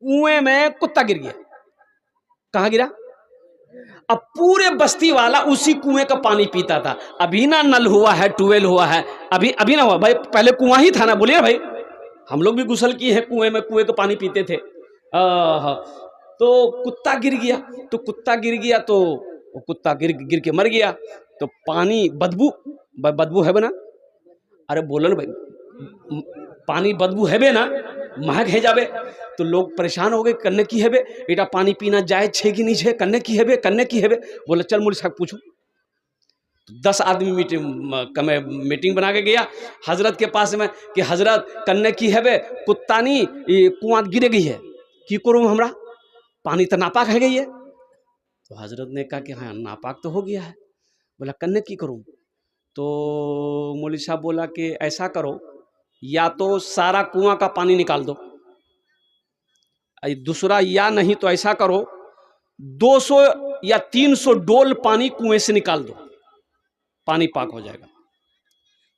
कुएं में कुत्ता गिर गया। कहाँ गिरा? अब पूरे बस्ती वाला उसी कुएं का पानी पीता था। अभी ना नल हुआ है, ट्यूबवेल हुआ है, अभी ना हुआ भाई, पहले कुआं ही था ना। बोलिए भाई, हम लोग भी गुसल किए हैं कुएं में, कुएं का पानी पीते थे। तो कुत्ता गिर गया, तो कुत्ता गिर गया तो वो कुत्ता गिर के मर गया। तो पानी बदबू है बना, अरे बोलो ना भाई, पानी बदबू है बे ना, महक है जाबे। तो लोग परेशान हो गए, करने की है बे बेटा, पानी पीना जाए छे कि नहीं छे, करने की है बे। बोले चल मुझे साहब पूछू। 10 आदमी मीटिंग बना के गया हजरत के पास में कि हजरत करने की है बे, कुत्ता नहीं कुआं गिरे गई है, की करूँ हमरा, पानी तो नापाक है गई है। तो हजरत ने कहा कि हाँ नापाक तो हो गया है। बोला करने की करूँ? तो मौलवी साहब बोला कि ऐसा करो, या तो सारा कुआं का पानी निकाल दो, दूसरा या नहीं तो ऐसा करो 200 या 300 डोल पानी कुएं से निकाल दो, पानी पाक हो जाएगा।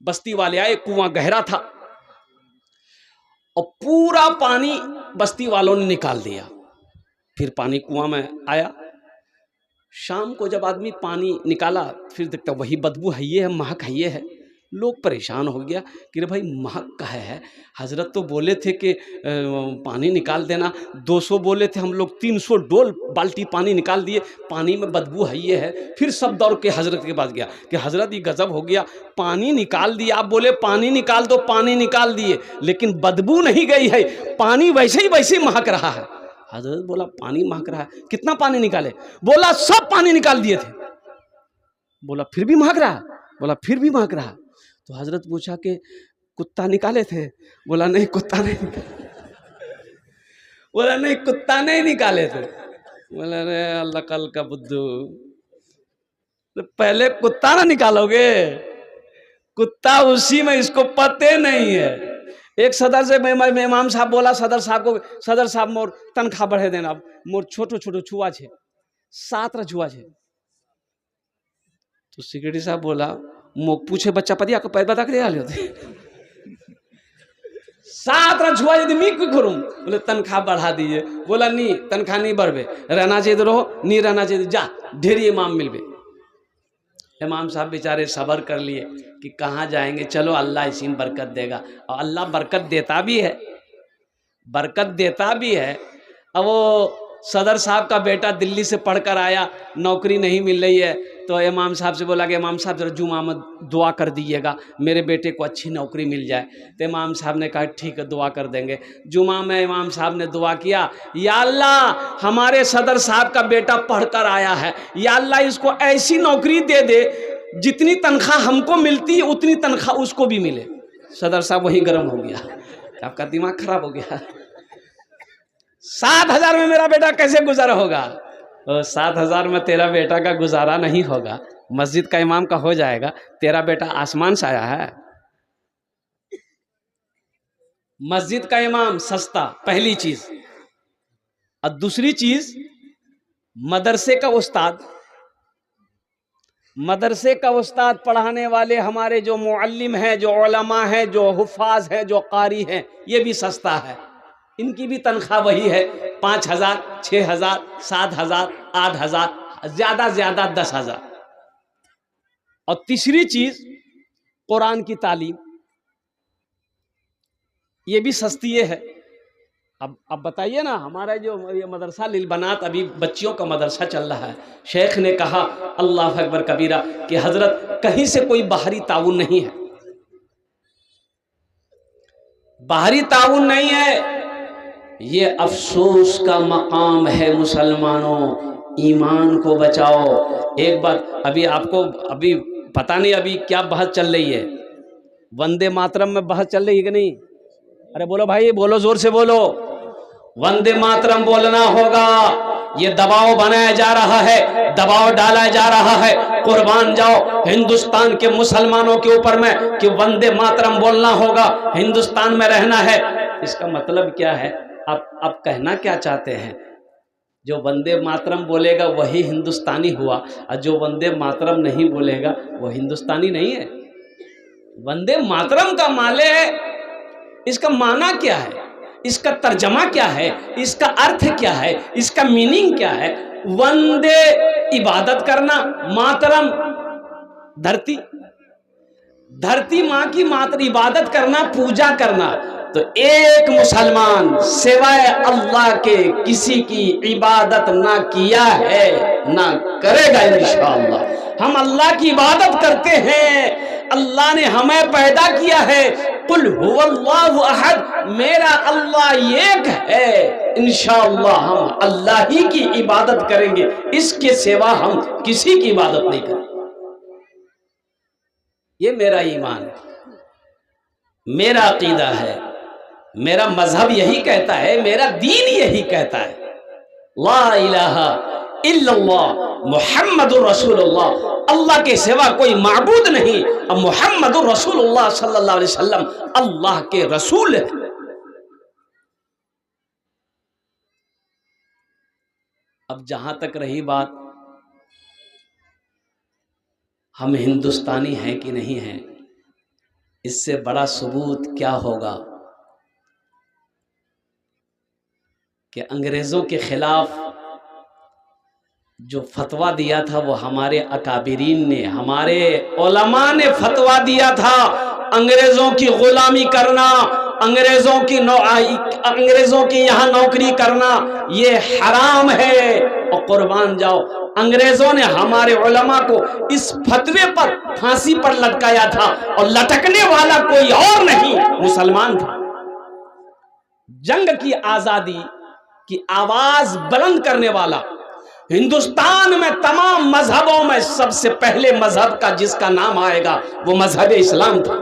बस्ती वाले आए, कुआं गहरा था और पूरा पानी बस्ती वालों ने निकाल दिया। फिर पानी कुआं में आया। शाम को जब आदमी पानी निकाला, फिर देखता वही बदबू है, ये है, महक है, ये है। लोग परेशान हो गया कि रे भाई महक का है, हजरत तो बोले थे कि पानी निकाल देना, 200 बोले थे, हम लोग 300 डोल बाल्टी पानी निकाल दिए, पानी में बदबू है, ये है। फिर सब दौड़ के हजरत के पास गया कि हजरत ये गजब हो गया, पानी निकाल दिया, आप बोले पानी निकाल दो, पानी निकाल दिए, लेकिन बदबू नहीं गई है, पानी वैसे ही महक रहा है। हजरत बोला पानी महक रहा है, कितना पानी निकाले? बोला सब पानी निकाल दिए थे। बोला फिर भी महक रहा? बोला फिर भी महक रहा। तो हजरत पूछा कि कुत्ता निकाले थे? बोला नहीं कुत्ता नहीं निकाले। बोला नहीं कुत्ता नहीं निकाले थे। बोला रे अल्लाह कल का बुद्धू, तो पहले कुत्ता ना निकालोगे, कुत्ता उसी में, इसको पते नहीं है। एक सदर से इमाम साहब बोला सदर साहब को, सदर साहब मोर तनख्वाह बढ़े देना, मोर छोटो छोटो छुआ छे, 7 छुआ छे। तो सेक्रेटरी साहब बोला मोक पूछे बच्चा पदिया को पैर बता के होते 7 छुआ यदि मी क्यों करूँ? बोले तनख्वाह बढ़ा दीजिए। बोला नहीं तनख्वाह नहीं बढ़े, रहना चाहिए तो रहो, नहीं रहना चाहिए जा, ढेरी इमाम मिलबे। इमाम साहब बेचारे सब्र कर लिए कि कहाँ जाएंगे, चलो अल्लाह इसी में बरकत देगा। और अल्लाह बरकत देता भी है, बरकत देता भी है। अब वो सदर साहब का बेटा दिल्ली से पढ़कर आया, नौकरी नहीं मिल रही है, तो इमाम साहब से बोला कि इमाम साहब जरा जुमा में दुआ कर दीजिएगा, मेरे बेटे को अच्छी नौकरी मिल जाए। तो इमाम साहब ने कहा ठीक है दुआ कर देंगे। जुमा में इमाम साहब ने दुआ किया, या अल्लाह हमारे सदर साहब का बेटा पढ़कर आया है, या अल्लाह इसको ऐसी नौकरी दे दे जितनी तनख्वाह हमको मिलती है उतनी तनख्वाह उसको भी मिले। सदर साहब वहीं गर्म हो गया, आपका दिमाग खराब हो गया, 7,000 में मेरा बेटा कैसे गुजारा होगा? 7,000 में तेरा बेटा का गुजारा नहीं होगा, मस्जिद का इमाम का हो जाएगा, तेरा बेटा आसमान से आया है। मस्जिद का इमाम सस्ता, पहली चीज। और दूसरी चीज मदरसे का उस्ताद, मदरसे का उस्ताद पढ़ाने वाले हमारे जो मुअल्लिम हैं, जो उलमा हैं, जो हुफ़ाज़ हैं, जो कारी हैं, ये भी सस्ता है। इनकी भी तनख्वाह वही है, 5,000, 6,000, 7,000, 8,000, ज़्यादा ज़्यादा 10,000। और तीसरी चीज़ कुरान की तालीम, ये भी सस्ती है। अब बताइए ना, हमारा जो ये मदरसा लिल बनात, अभी बच्चियों का मदरसा चल रहा है, शेख ने कहा अल्लाह अकबर कबीरा कि हजरत कहीं से कोई बाहरी ताउन नहीं है, बाहरी ताउन नहीं है। ये अफसोस का मकाम है मुसलमानों, ईमान को बचाओ। एक बात अभी आपको, अभी पता नहीं अभी क्या बहस चल रही है, वंदे मातरम में बहस चल रही है कि नहीं? अरे बोलो भाई, बोलो, जोर से बोलो, वंदे मातरम बोलना होगा। ये दबाव बनाया जा रहा है, दबाव डाला जा रहा है, कुर्बान जाओ हिंदुस्तान के मुसलमानों के ऊपर में कि वंदे मातरम बोलना होगा, हिंदुस्तान में रहना है। इसका मतलब क्या है? आप कहना क्या चाहते हैं? जो वंदे मातरम बोलेगा वही हिंदुस्तानी हुआ, और जो वंदे मातरम नहीं बोलेगा वो हिंदुस्तानी नहीं है। वंदे मातरम का माले है, इसका माना क्या है? इसका तर्जमा क्या है, इसका अर्थ क्या है, इसका मीनिंग क्या है। वंदे इबादत करना, मातरम धरती, धरती माँ की मात्र इबादत करना, पूजा करना। तो एक मुसलमान सिवाय अल्लाह के किसी की इबादत ना किया है ना करेगा इंशाअल्लाह। हम अल्लाह की इबादत करते हैं, अल्लाह ने हमें पैदा किया है। कुल हुवल्लाहु अहद, मेरा अल्लाह एक है, इंशाअल्लाह हम अल्लाह ही की इबादत करेंगे, इसके सिवा हम किसी की इबादत नहीं करेंगे। ये मेरा ईमान है, मेरा अकीदा है, मेरा मजहब यही कहता है, मेरा दीन यही कहता है। ला इलाहा इल्लल्लाह मुहम्मदुर रसूलुल्लाह, अल्लाह के सिवा कोई माबूद नहीं और मुहम्मदुर रसूलुल्लाह सल्लल्लाहु अलैहि वसल्लम अल्लाह के रसूल है। अब जहां तक रही बात हम हिंदुस्तानी हैं कि नहीं हैं, इससे बड़ा सबूत क्या होगा कि अंग्रेज़ों के खिलाफ जो फतवा दिया था वो हमारे अकाबिरीन ने, हमारे उलमा ने फतवा दिया था। अंग्रेज़ों की गुलामी करना, अंग्रेज़ों की यहाँ नौकरी करना ये हराम है और कुर्बान जाओ। अंग्रेज़ों ने हमारे उलमा को इस फतवे पर फांसी पर लटकाया था और लटकने वाला कोई और नहीं, मुसलमान था। जंग की आज़ादी की आवाज बुलंद करने वाला हिंदुस्तान में तमाम मजहबों में सबसे पहले मजहब का जिसका नाम आएगा वो मजहब इस्लाम था।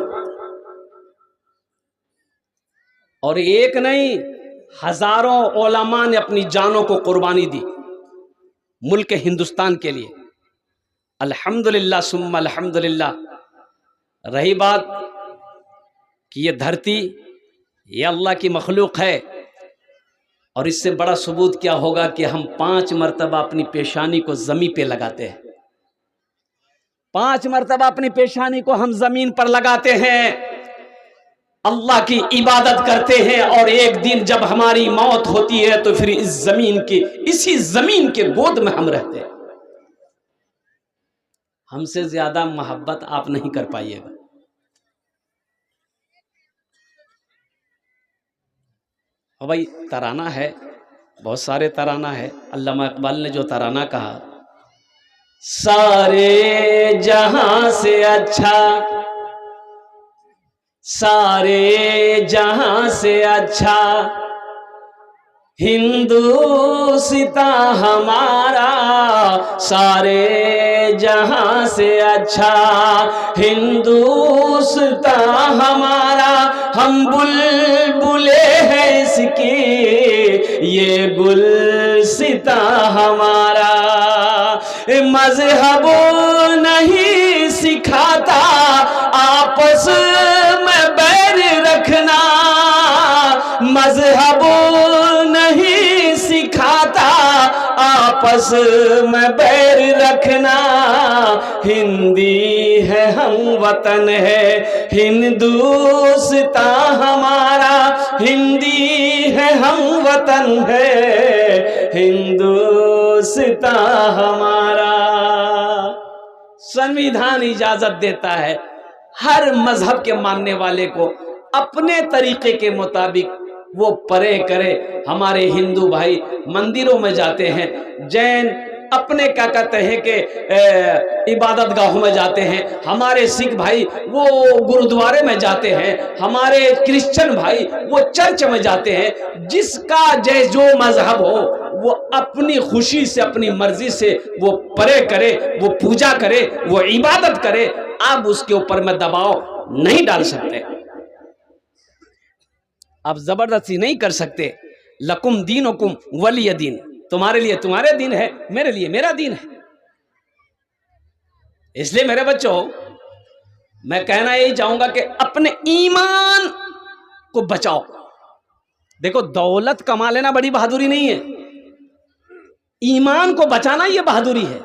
और एक नहीं, हजारों उलमा ने अपनी जानों को कुर्बानी दी मुल्क हिंदुस्तान के लिए। अल्हम्दुलिल्लाह सुम्मा अल्हम्दुलिल्लाह। रही बात कि ये धरती ये अल्लाह की मखलूक है, और इससे बड़ा सबूत क्या होगा कि हम 5 मरतबा अपनी पेशानी को जमीन पे लगाते हैं। 5 मरतबा अपनी पेशानी को हम जमीन पर लगाते हैं, अल्लाह की इबादत करते हैं। और एक दिन जब हमारी मौत होती है तो फिर इस जमीन के, इसी जमीन के गोद में हम रहते हैं। हमसे ज्यादा मोहब्बत आप नहीं कर पाइएगा। और भाई तराना है, बहुत सारे तराना है। अल्लामा इकबाल ने जो तराना कहा, सारे जहां से अच्छा, सारे जहां से अच्छा हिंदुस्तान हमारा, सारे जहां से अच्छा हिंदुस्तान हमारा। हम बुलबुले हैं इसकी, ये गुलसिता हमारा। मजहब नहीं सिखाता आपस में बैर रखना, मजहब नहीं सिखाता आपस में बैर रखना। हिंदी है हम वतन है हिंदुस्तान हमारा, हिंदी है हम वतन है हिंदुस्तान हमारा। संविधान इजाजत देता है हर मजहब के मानने वाले को अपने तरीके के मुताबिक वो परे करे। हमारे हिंदू भाई मंदिरों में जाते हैं, जैन अपने क्या कहते हैं कि इबादत गाहों में जाते हैं, हमारे सिख भाई वो गुरुद्वारे में जाते हैं, हमारे क्रिश्चियन भाई वो चर्च में जाते हैं। जिसका जो मजहब हो वो अपनी खुशी से, अपनी मर्जी से वो परे करे, वो पूजा करे, वो इबादत करे। आप उसके ऊपर में दबाव नहीं डाल सकते, आप जबरदस्ती नहीं कर सकते। लकुम दीनुकुम वलिय दीन, तुम्हारे लिए तुम्हारे दिन है, मेरे लिए मेरा दिन है। इसलिए मेरे बच्चों मैं कहना यही चाहूंगा कि अपने ईमान को बचाओ। देखो दौलत कमा लेना बड़ी बहादुरी नहीं है, ईमान को बचाना ये बहादुरी है।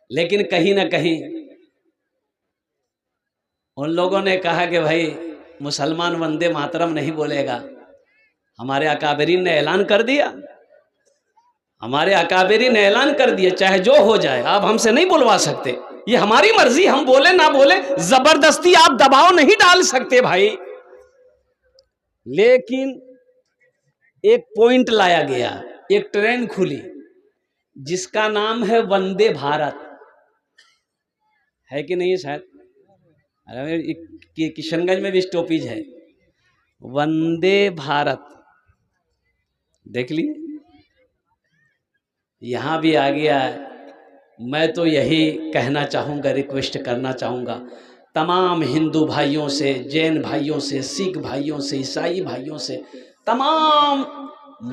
लेकिन कहीं ना कहीं उन लोगों ने कहा कि भाई मुसलमान वंदे मातरम नहीं बोलेगा, हमारे अकाबरीन ने ऐलान कर दिया, हमारे अकाबरीन ने ऐलान कर दिया, चाहे जो हो जाए आप हमसे नहीं बुलवा सकते, ये हमारी मर्जी, हम बोले ना बोले, जबरदस्ती आप दबाव नहीं डाल सकते भाई। लेकिन एक पॉइंट लाया गया, एक ट्रेन खुली जिसका नाम है वंदे भारत, है कि नहीं है शायद? अरे किशनगंज में भी स्टॉपेज है वंदे भारत, देख लिए, यहां भी आ गया है। मैं तो यही कहना चाहूँगा, रिक्वेस्ट करना चाहूँगा तमाम हिंदू भाइयों से, जैन भाइयों से, सिख भाइयों से, ईसाई भाइयों से, तमाम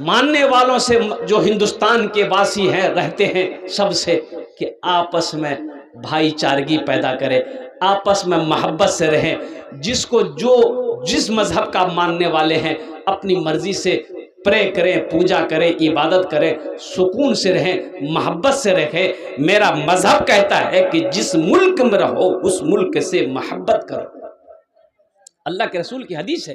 मानने वालों से, जो हिंदुस्तान के वासी हैं, रहते हैं, सबसे, कि आपस में भाईचारगी पैदा करें, आपस में मोहब्बत से रहें। जिसको जो जिस मजहब का मानने वाले हैं अपनी मर्जी से प्रे करें, पूजा करें, इबादत करें, सुकून से रहें, मोहब्बत से रहें। मेरा मजहब कहता है कि जिस मुल्क में रहो उस मुल्क से मोहब्बत करो। अल्लाह के रसूल की हदीस है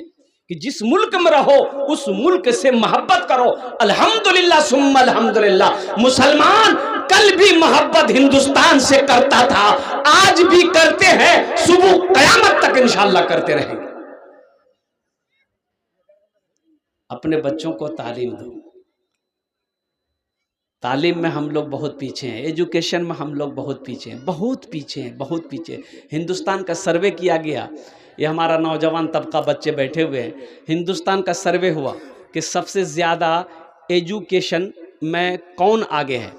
कि जिस मुल्क में रहो उस मुल्क से मोहब्बत करो। अल्हम्दुलिल्लाह सुम्मा अल्हम्दुलिल्लाह, मुसलमान कल भी मोहब्बत हिंदुस्तान से करता था, आज भी करते हैं, सुबह कयामत तक इंशाअल्लाह करते रहेंगे। अपने बच्चों को तालीम दो। तालीम में हम लोग बहुत पीछे हैं, एजुकेशन में हम लोग बहुत पीछे हैं, बहुत पीछे हैं, बहुत पीछे। हिंदुस्तान का सर्वे किया गया, ये हमारा नौजवान तबका बच्चे बैठे हुए हैं, हिंदुस्तान का सर्वे हुआ कि सबसे ज़्यादा एजुकेशन में कौन आगे है,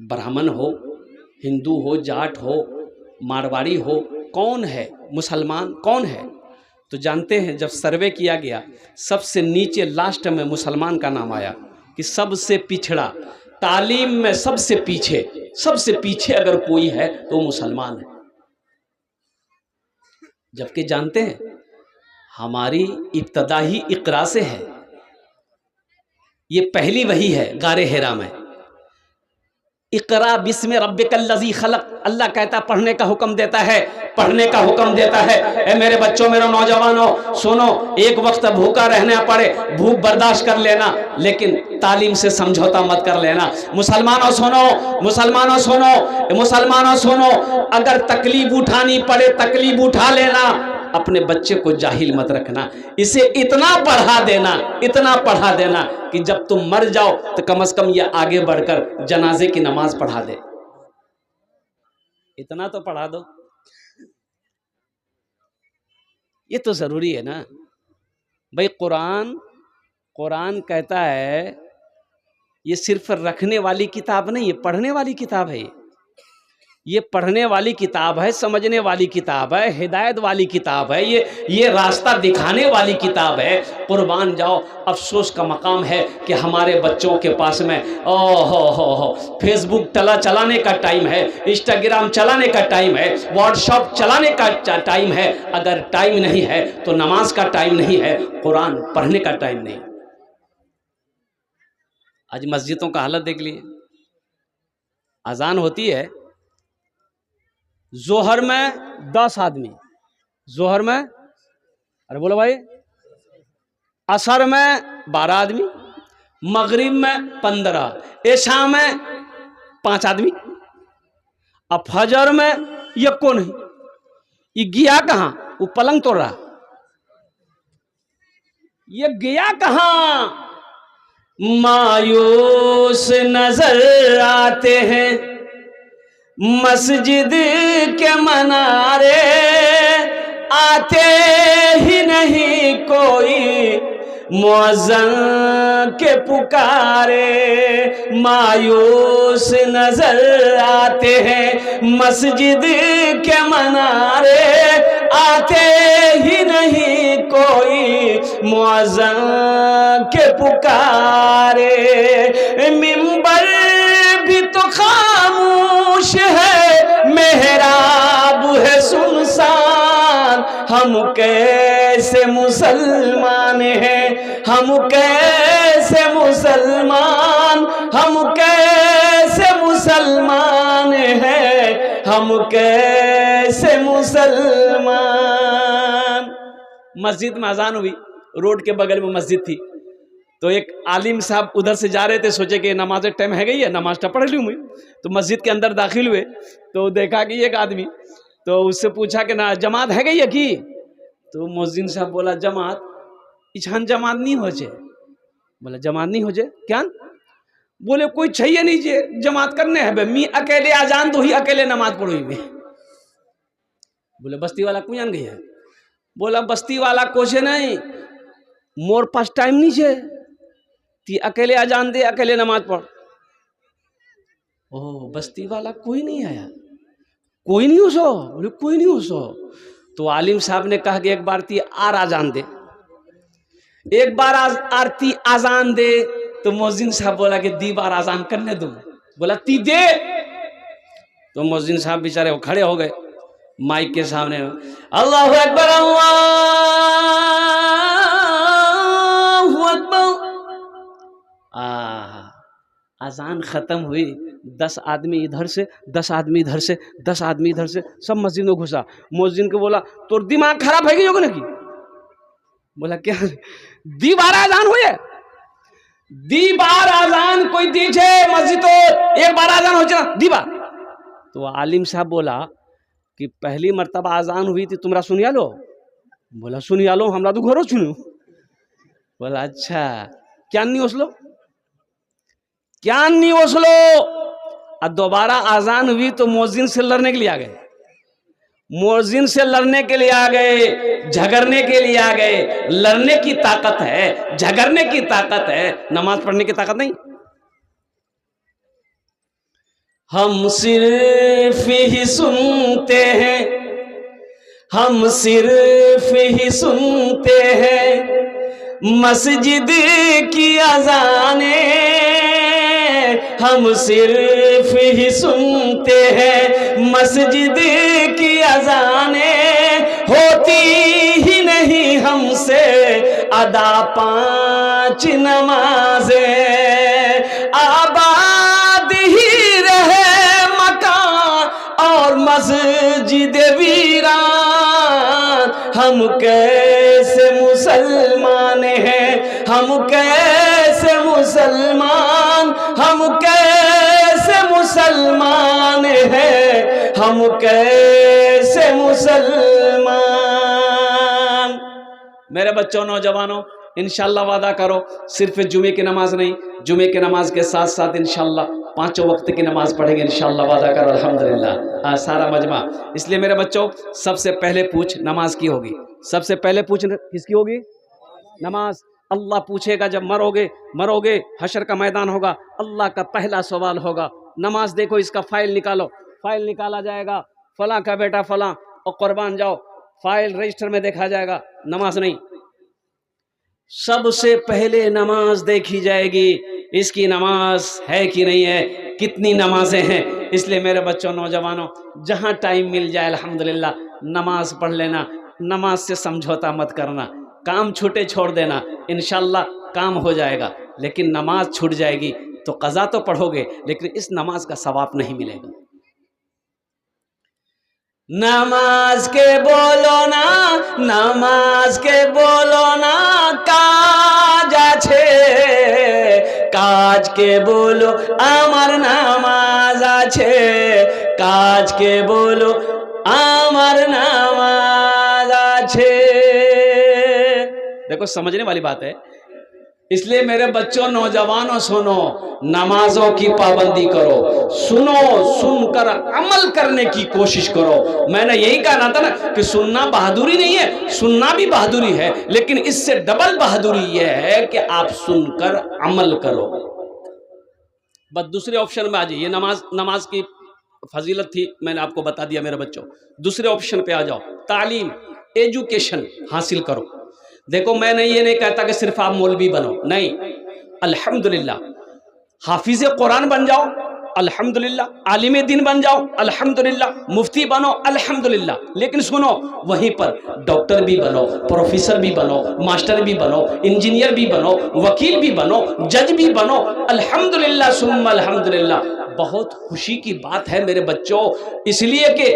ब्राह्मण हो, हिंदू हो, जाट हो, मारवाड़ी हो, कौन है, मुसलमान कौन है? तो जानते हैं जब सर्वे किया गया सबसे नीचे लास्ट में मुसलमान का नाम आया कि सबसे पिछड़ा, तालीम में सबसे पीछे अगर कोई है तो मुसलमान है। जबकि जानते हैं हमारी इब्तदा ही इकरा से है, ये पहली वही है गारे हिरा में, इकरा बिस्मि रब्बिकल्लज़ी खलक। अल्लाह कहता है पढ़ने का हुक्म देता है, पढ़ने का हुक्म देता है। ए मेरे बच्चों, मेरे नौजवानों, सुनो, एक वक्त भूखा रहना पड़े, भूख बर्दाश्त कर लेना, लेकिन तालीम से समझौता मत कर लेना। मुसलमानों सुनो, मुसलमानों सुनो, मुसलमानों सुनो, अगर तकलीफ उठानी पड़े तकलीफ उठा लेना, अपने बच्चे को जाहिल मत रखना, इसे इतना पढ़ा देना, इतना पढ़ा देना कि जब तुम मर जाओ तो कम से कम ये आगे बढ़कर जनाजे की नमाज पढ़ा दे। इतना तो पढ़ा दो, ये तो जरूरी है ना भाई। कुरान कहता है ये सिर्फ रखने वाली किताब नहीं, ये पढ़ने वाली किताब है। ये पढ़ने वाली किताब है, समझने वाली किताब है, हिदायत वाली किताब है, ये रास्ता दिखाने वाली किताब है। कुर्बान जाओ, अफसोस का मकाम है कि हमारे बच्चों के पास में हो फेसबुक चलाने का टाइम है, इंस्टाग्राम चलाने का टाइम है, व्हाट्सएप चलाने का टाइम है। अगर टाइम नहीं है तो नमाज का टाइम नहीं है, कुरान पढ़ने का टाइम नहीं। आज मस्जिदों का हालत देख लिए, अजान होती है, जोहर में 10 आदमी, जोहर में, अरे बोलो भाई, असर में 12 आदमी, मगरिब में 15, ऐशा में 5 आदमी, अब फजर में ये कौन है, ये गया कहाँ? वो पलंग तोड़ रहा, ये गया कहाँ? मायूस नजर आते हैं मस्जिद के मनारे, आते ही नहीं कोई मुअज्जिन के पुकारे। मायूस नजर आते हैं मस्जिद के मनारे, आते ही नहीं कोई मुअज्जिन के पुकारे। मिंबर भी तो खामोश है, मेहराब है सुनसान, हम कैसे मुसलमान हैं, हम कैसे मुसलमान, हम कैसे मुसलमान हैं, हम कैसे मुसलमान। मस्जिद में अजान हुई, रोड के बगल में मस्जिद थी। तो एक आलिम साहब उधर से जा रहे थे, सोचे कि नमाज टाइम है गई है, नमाज तो पढ़ लूँ मैं। तो मस्जिद के अंदर दाखिल हुए तो देखा कि एक आदमी, तो उससे पूछा कि ना जमात है गई है की? तो मुअज्जिन साहब बोला जमात इछान जमात नहीं हो जाए। बोला जमात नहीं हो जाए क्या? बोले कोई चाहिए नहीं जे जमात करने है बे, मी अकेले आजान तो ही अकेले नमाज पढ़ो ही। बोले बस्ती वाला क्यों जान गई है? बोला बस्ती वाला कोचे नहीं, मोर पास टाइम नहीं है, ती अकेले अजान दे अकेले नमाज पढ़। ओ बस्ती वाला कोई नहीं आया, कोई नहीं हो सो? बोले कोई नहीं हो सो। तो आलिम साहब ने कहा कि एक बार ती आर आजान दे, एक बार आरती आजान दे। तो मुअज्जिन साहब बोला कि दी बार आजान करने दूं। बोला ती दे। तो मुअज्जिन साहब बेचारे वो खड़े हो गए माइक के सामने, अल्लाहु अकबर अल्लाहु अकबर। आजान खत्म हुई, 10 आदमी इधर से 10 आदमी इधर से 10 आदमी इधर से सब मस्जिद में घुसा। मुअज्जिन को बोला तो दिमाग खराब है कि की? बोला क्या? दी बार आजान हुए, दी बार आजान कोई दीजे मस्जिद तो एक बार आजान हो जाए दी बार। तो आलिम साहब बोला कि पहली मर्तबा आजान हुई थी तुमरा सुनिया लो? बोला सुनिया लो, हमरा तो घरों सुनू। बोला अच्छा क्या नहीं उसलो, क्या नहीं उसलो। और दोबारा आजान हुई तो मुअज्जिन से लड़ने के लिए आ गए, मुअज्जिन से लड़ने के लिए आ गए, झगड़ने के लिए आ गए। लड़ने की ताकत है, झगड़ने की ताकत है, नमाज पढ़ने की ताकत नहीं। हम सिर्फ ही सुनते हैं, हम सिर्फ ही सुनते हैं मस्जिद की अज़ाने, हम सिर्फ ही सुनते हैं मस्जिद की अज़ाने, होती ही नहीं हमसे अदा 5 नमाजें। आबाद ही रहे मकान और मस्जिद वीरान, हम कैसे मुसलमान हैं, हम कैसे मुसलमान, हम कैसे मुसलमान हैं, हम कैसे मुसलमान। मेरे बच्चों नौजवानों, इंशाल्लाह वादा करो सिर्फ जुमे की नमाज नहीं, जुमे की नमाज के साथ साथ इंशाल्लाह 5 वक्त की नमाज पढ़ेंगे, इंशाल्लाह वादा करो अल्हम्दुलिल्लाह सारा मजमा। इसलिए मेरे बच्चों सबसे पहले पूछ नमाज की होगी, सबसे पहले पूछ किसकी होगी? नमाज। अल्लाह पूछेगा जब मरोगे, मरोगे हशर का मैदान होगा, अल्लाह का पहला सवाल होगा नमाज देखो इसका फाइल निकालो। फाइल निकाला जाएगा, फलां का बेटा फलां और कुर्बान जाओ, फाइल रजिस्टर में देखा जाएगा, नमाज नहीं। सबसे पहले नमाज देखी जाएगी, इसकी नमाज है कि नहीं है, कितनी नमाजें हैं। इसलिए मेरे बच्चों नौजवानों, जहां टाइम मिल जाए अल्हम्दुलिल्लाह नमाज पढ़ लेना, नमाज से समझौता मत करना, काम छूटे छोड़ देना, इंशाल्लाह काम हो जाएगा। लेकिन नमाज छूट जाएगी तो कज़ा तो पढ़ोगे लेकिन इस नमाज का सवाब नहीं मिलेगा। नमाज के बोलो ना, नमाज के बोलो ना काज आछे, काज के बोलो आमार नामाज आछे, काज के बोलो आमार नामाज आछे। देखो समझने वाली बात है। इसलिए मेरे बच्चों नौजवानों सुनो, नमाजों की पाबंदी करो, सुनो, सुनकर अमल करने की कोशिश करो। मैंने यही कहा था ना कि सुनना बहादुरी नहीं है, सुनना भी बहादुरी है, लेकिन इससे डबल बहादुरी यह है कि आप सुनकर अमल करो। बस दूसरे ऑप्शन में आ जाइए। नमाज की फजीलत थी, मैंने आपको बता दिया मेरे बच्चों। दूसरे ऑप्शन पे आ जाओ, तालीम, एजुकेशन हासिल करो। देखो मैंने ये नहीं कहता कि सिर्फ आप मौलवी बनो, नहीं, अल्हम्दुलिल्लाह हाफिज़ कुरान बन जाओ अल्हम्दुलिल्लाह, आलिम दीन बन जाओ अल्हम्दुलिल्लाह, मुफ्ती बनो अल्हम्दुलिल्लाह। लेकिन सुनो, वहीं पर डॉक्टर भी बनो, प्रोफेसर भी बनो, मास्टर भी बनो, इंजीनियर भी बनो, वकील भी बनो, जज भी बनो, अल्हम्दुलिल्लाह सुम्मा अल्हम्दुलिल्लाह। बहुत खुशी की बात है मेरे बच्चों, इसलिए कि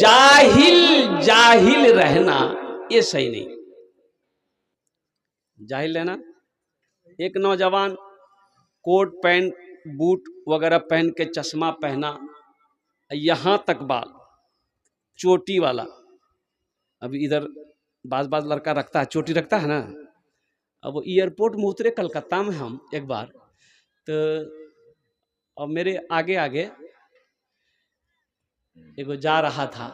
जाहिल रहना ये सही नहीं। जाहिल है ना। एक नौजवान कोट पैंट बूट वगैरह पहन के चश्मा पहना, यहाँ तक बाल चोटी वाला। अभी इधर बाज लड़का रखता है, चोटी रखता है ना। अब वो एयरपोर्ट में उतरे कलकत्ता में हम एक बार, तो अब मेरे आगे आगे एगो जा रहा था,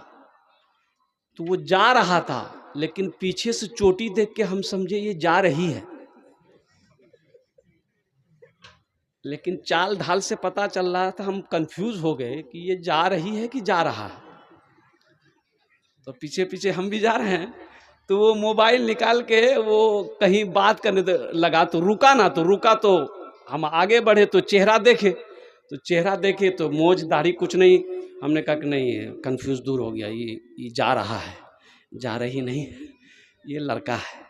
तो वो जा रहा था लेकिन पीछे से चोटी देख के हम समझे ये जा रही है, लेकिन चाल ढाल से पता चल रहा था, हम कंफ्यूज हो गए कि ये जा रही है कि जा रहा है। तो पीछे पीछे हम भी जा रहे हैं, तो वो मोबाइल निकाल के वो कहीं बात करने लगा, तो रुका ना, तो रुका तो हम आगे बढ़े, तो चेहरा देखे तो मोज दाढ़ी कुछ नहीं। हमने कहा कि नहीं, कंफ्यूज दूर हो गया, ये जा रहा है, जा रही नहीं, ये लड़का है।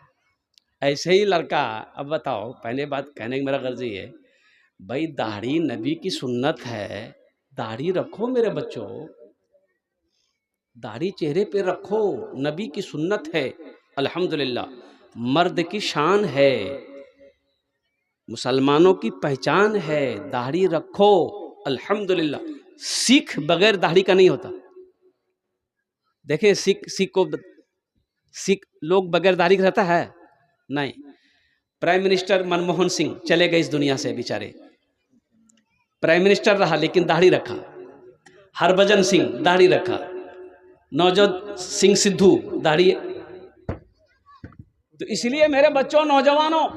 ऐसे ही लड़का। अब बताओ, पहले बात कहने की मेरा गर्ज ये है, भाई दाढ़ी नबी की सुन्नत है, दाढ़ी रखो मेरे बच्चों, दाढ़ी चेहरे पे रखो, नबी की सुन्नत है। अल्हम्दुलिल्लाह मर्द की शान है, मुसलमानों की पहचान है, दाढ़ी रखो अल्हम्दुलिल्लाह। सिख बगैर दाढ़ी का नहीं होता। देखें सिख लोग बगैर दाढ़ी का रहता है नहीं। प्राइम मिनिस्टर मनमोहन सिंह चले गए इस दुनिया से, बेचारे प्राइम मिनिस्टर रहा लेकिन दाढ़ी रखा। हरभजन सिंह दाढ़ी रखा, नवजोत सिंह सिद्धू दाढ़ी। तो इसलिए मेरे बच्चों, नौजवानों,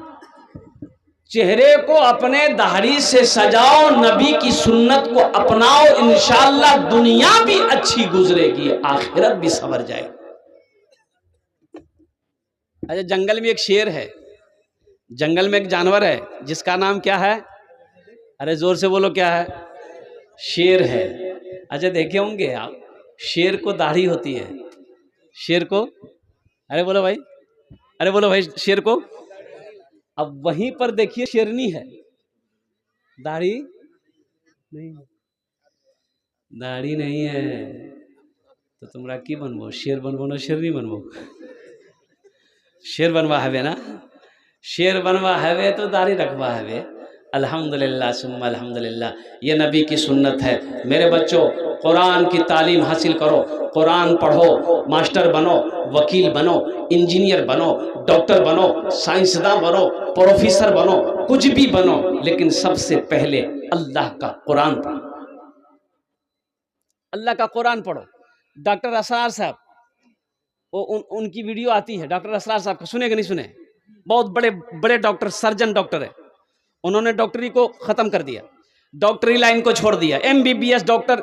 चेहरे को अपने दाढ़ी से सजाओ, नबी की सुन्नत को अपनाओ, इंशाअल्लाह दुनिया भी अच्छी गुजरेगी, आखिरत भी संवर जाएगी। अच्छा, जंगल में एक शेर है, जंगल में एक जानवर है जिसका नाम क्या है? अरे जोर से बोलो, क्या है? शेर है। अच्छा, देखे होंगे आप, शेर को दाढ़ी होती है, शेर को, अरे बोलो भाई, अरे बोलो भाई, शेर को। अब वहीं पर देखिए शेरनी है, दाढ़ी नहीं, दाढ़ी नहीं है, तो तुमरा की बनबो? शेर बनबो ना शेरनी बनबो? शेर बनवा है ना, शेर बनवा है तो दाढ़ी रखवा है। अल्हम्दुलिल्लाह सुम्मा अल्हम्दुलिल्लाह, ये नबी की सुन्नत है। मेरे बच्चों, कुरान की तालीम हासिल करो, कुरान पढ़ो, मास्टर बनो, वकील बनो, इंजीनियर बनो, डॉक्टर बनो, साइंसदान बनो, प्रोफेसर बनो, कुछ भी बनो, लेकिन सबसे पहले अल्लाह का कुरान पढ़ो, अल्लाह का कुरान पढ़ो। डॉक्टर असरार साहब, उनकी वीडियो आती है, डॉक्टर असरार साहब को सुने कि नहीं सुने? बहुत बड़े बड़े डॉक्टर, सर्जन डॉक्टर है। उन्होंने डॉक्टरी को खत्म कर दिया, डॉक्टरी लाइन को छोड़ दिया, MBBS डॉक्टर,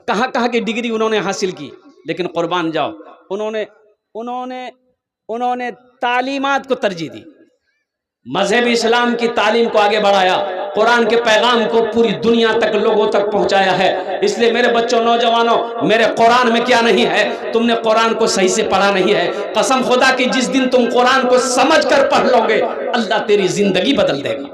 कहाँ कहाँ की डिग्री उन्होंने हासिल की, लेकिन कुर्बान जाओ, उन्होंने उन्होंने उन्होंने तालीमात को तरजीह दी, मजहब इस्लाम की तालीम को आगे बढ़ाया, कुरान के पैगाम को पूरी दुनिया तक लोगों तक पहुंचाया है। इसलिए मेरे बच्चों, नौजवानों, मेरे कुरान में क्या नहीं है? तुमने कुरान को सही से पढ़ा नहीं है। कसम खुदा की, जिस दिन तुम कुरान को समझ कर पढ़ लोगे, अल्लाह तेरी जिंदगी बदल देगा।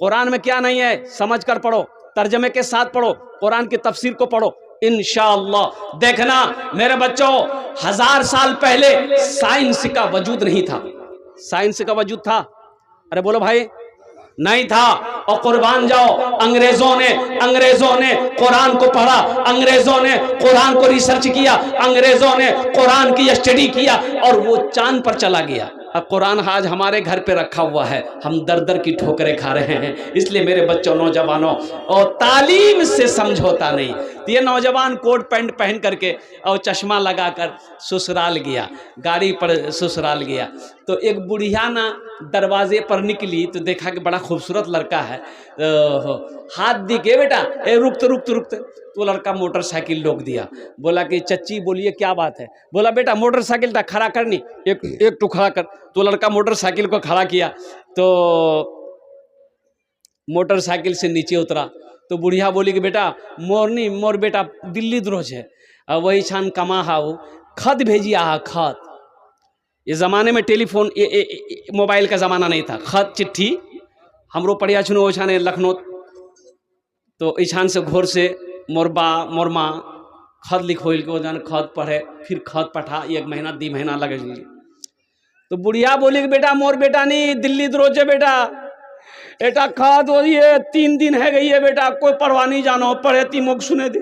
कुरान में क्या नहीं है? समझ कर पढ़ो, तर्जमे के साथ पढ़ो, कुरान की तफसीर को पढ़ो, इंशाअल्लाह। देखना मेरे बच्चों, 1000 साल पहले साइंस का वजूद नहीं था। साइंस का वजूद था? अरे बोलो भाई, नहीं था। और कुर्बान जाओ, अंग्रेजों ने कुरान को पढ़ा, अंग्रेजों ने कुरान को रिसर्च किया, अंग्रेजों ने कुरान की स्टडी किया, और वो चांद पर चला गया। अब कुरान आज हमारे घर पे रखा हुआ है, हम दर दर की ठोकरें खा रहे हैं। इसलिए मेरे बच्चों, नौजवानों, और तालीम से समझौता नहीं। तो ये नौजवान कोट पैंट पहन करके और चश्मा लगाकर ससुराल गया, गाड़ी पर ससुराल गया, तो एक बुढ़िया ना दरवाजे पर निकली, तो देखा कि बड़ा खूबसूरत लड़का है, हाथ दी के बेटा, ए रुकते, तो लड़का मोटरसाइकिल रोक दिया, बोला कि चच्ची बोलिए क्या बात है? बोला बेटा मोटरसाइकिल था खड़ा करनी, एक तो खड़ा कर। तो लड़का मोटरसाइकिल को खड़ा किया, तो मोटरसाइकिल से नीचे उतरा, तो बुढ़िया बोली कि बेटा मोर बेटा दिल्ली द्रोज है, वही छान कमा हाउ खत भेजिया हा खत। ये ज़माने में टेलीफोन मोबाइल का ज़माना नहीं था, खत चिट्ठी हमरो पढ़िया छुनो ओछाने लखनऊ, तो ईछान से घोर से मोरबा मोरमा खत लिखोल के जान खत पढ़े, फिर खत पठा, 1 महीना 2 महीना लगे। तो बुढ़िया बोली कि बेटा मोर बेटा नहीं दिल्ली द्रोजे बेटा, एटा खाद हो ये 3 दिन है गई है बेटा, कोई परवाह नहीं जानो पढ़े ती मुख सुने दे।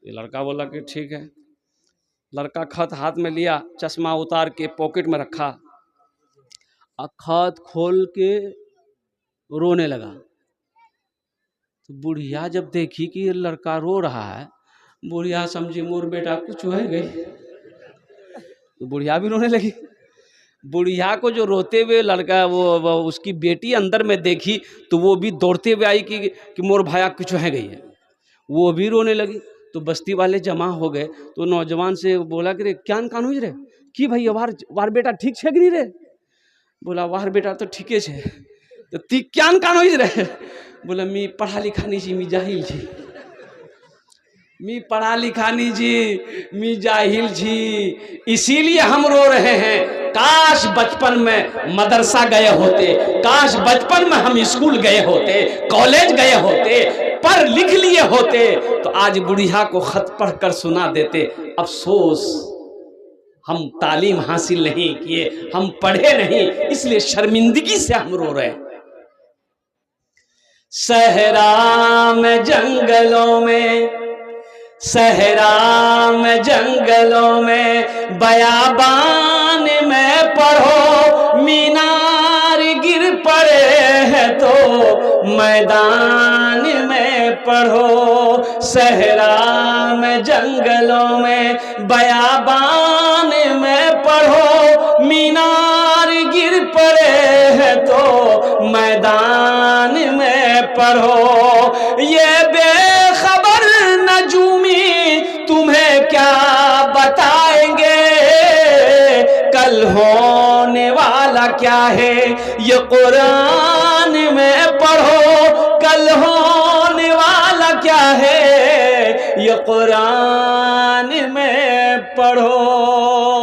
ये लड़का बोला कि ठीक है। लड़का खत हाथ में लिया, चश्मा उतार के पॉकेट में रखा, खत खोल के रोने लगा। तो बुढ़िया जब देखी कि ये लड़का रो रहा है, बुढ़िया समझी मोर बेटा कुछ है गई, तो बुढ़िया भी रोने लगी। बुढ़िया को जो रोते हुए लड़का वो उसकी बेटी अंदर में देखी तो वो भी दौड़ते हुए आई कि मोर भाया कुछ है गई है, वो भी रोने लगी। तो बस्ती वाले जमा हो गए, तो नौजवान से बोला कि रे क्या कान हो रे कि भाई वार बेटा ठीक है कि नहीं रे? बोला वार बेटा तो ठीक है। तो ती क्या कान हो रे? बोला मी पढ़ा लिखा नहीं जी, मी जाहिल जी, मी पढ़ा लिखा नहीं जी, मी जाहिल जी, इसीलिए हम रो रहे हैं। काश बचपन में मदरसा गए होते, काश बचपन में हम स्कूल गए होते, कॉलेज गए होते, पढ़ लिख लिए होते तो आज बुढ़िया को खत पढ़कर सुना देते। अफसोस हम तालीम हासिल नहीं किए, हम पढ़े नहीं, इसलिए शर्मिंदगी से हम रो रहे हैं। सहरा में जंगलों में, सहरा में जंगलों में, बयाबान में पढ़ो, मीनार गिर पड़े हैं तो मैदान में पढ़ो। सहरा में जंगलों में, बयाबान में पढ़ो, मीनार गिर पड़े हैं तो मैदान में पढ़ो। ये बेखबर नजूमी तुम्हें क्या बताएंगे, कल होने वाला क्या है ये कुरान में पढ़ो, कल होने वाला क्या है ये कुरान में पढ़ो।